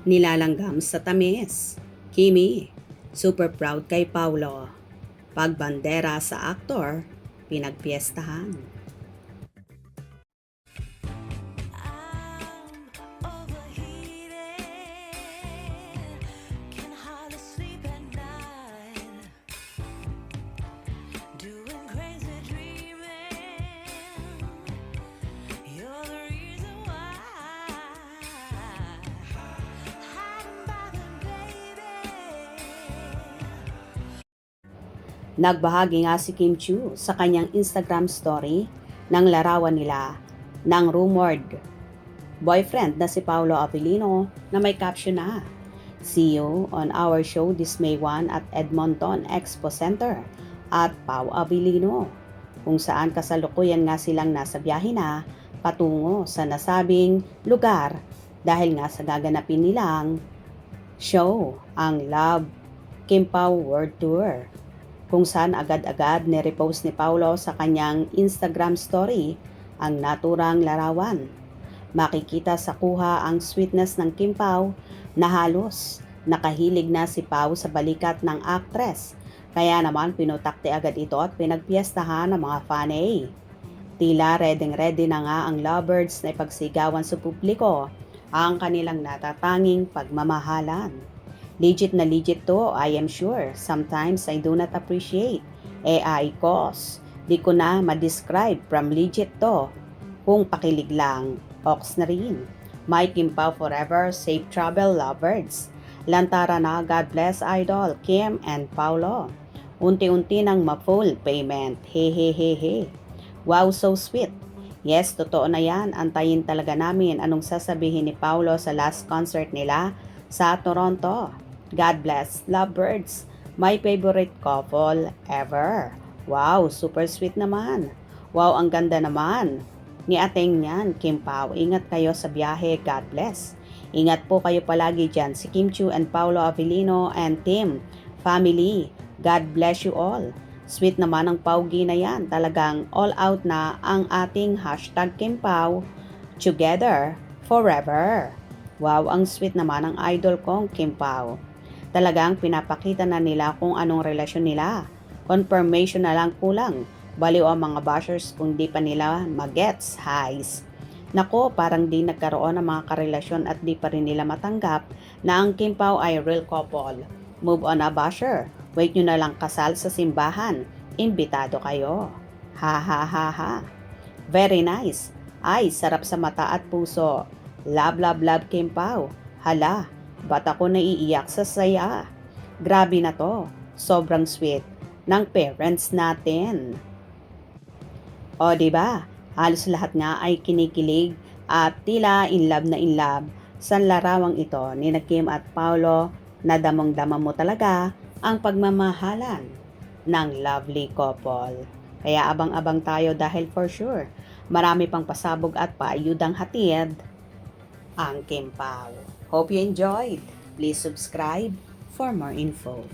Nilalanggam sa tamis. Kimi, super proud kay Paulo. Pagbandera sa aktor, pinagpiestahan. Nagbahagi nga si Kim Chiu sa kanyang Instagram story ng larawan nila ng rumored boyfriend na si Paolo Avellino na may caption na, "See you on our show this May 1 at Edmonton Expo Center at Pao Avellino," kung saan kasalukuyan nga silang nasa biyahe na patungo sa nasabing lugar dahil nga sa gaganapin nilang show ang Love Kim Pao World Tour, kung saan agad-agad ni-repost ni Paulo sa kanyang Instagram story ang naturang larawan. Makikita sa kuha ang sweetness ng Kim Pao na halos nakahilig na si Pao sa balikat ng actress. Kaya naman pinutakti agad ito at pinagpiestahan ng mga fanay. Tila ready na nga ang lovebirds na ipagsigawan sa publiko ang kanilang natatanging pagmamahalan. Legit na legit to, I am sure. Sometimes I do not appreciate AI cause. Di ko na ma-describe from legit to. Kung pakilig lang, ox na rin. My Kim Pao forever, safe travel lovebirds. Lantara na, God bless idol, Kim and Paulo. Unti-unti nang ma-full payment. He. Wow, so sweet. Yes, totoo na yan. Antayin talaga namin anong sasabihin ni Paulo sa last concert nila sa Toronto. God bless, lovebirds. My favorite couple ever. Wow, super sweet naman. Wow, ang ganda naman. Ni ateng niyan, Kim Pao. Ingat kayo sa biyahe. God bless. Ingat po kayo palagi dyan. Si Kim Chiu and Paolo Avellino and team, family. God bless you all. Sweet naman ang Paugi na yan. Talagang all out na ang ating hashtag Kim Pao. Together, forever. Wow, ang sweet naman ang idol kong Kim Pao. Talagang pinapakita na nila kung anong relasyon nila. Confirmation na lang kulang. Baliw ang mga bashers kung di pa nila magets, highs. Nako, parang di nagkaroon ng mga karelasyon at di pa rin nila matanggap na ang Kim Pao ay real couple. Move on na basher. Wait nyo na lang kasal sa simbahan. Imbitado kayo. Ha. Very nice. Ay, sarap sa mata at puso. Love Kim Pao. Hala, ba't ako naiiyak sa saya? Grabe na to. Sobrang sweet ng parents natin. O diba? Halos lahat nga ay kinikilig at tila in love sa larawang ito ni Kim at Paulo na damang-dama mo talaga ang pagmamahalan ng lovely couple. Kaya abang-abang tayo dahil for sure, marami pang pasabog at paayudang hatid ang Kim Pao. Hope you enjoyed. Please subscribe for more info.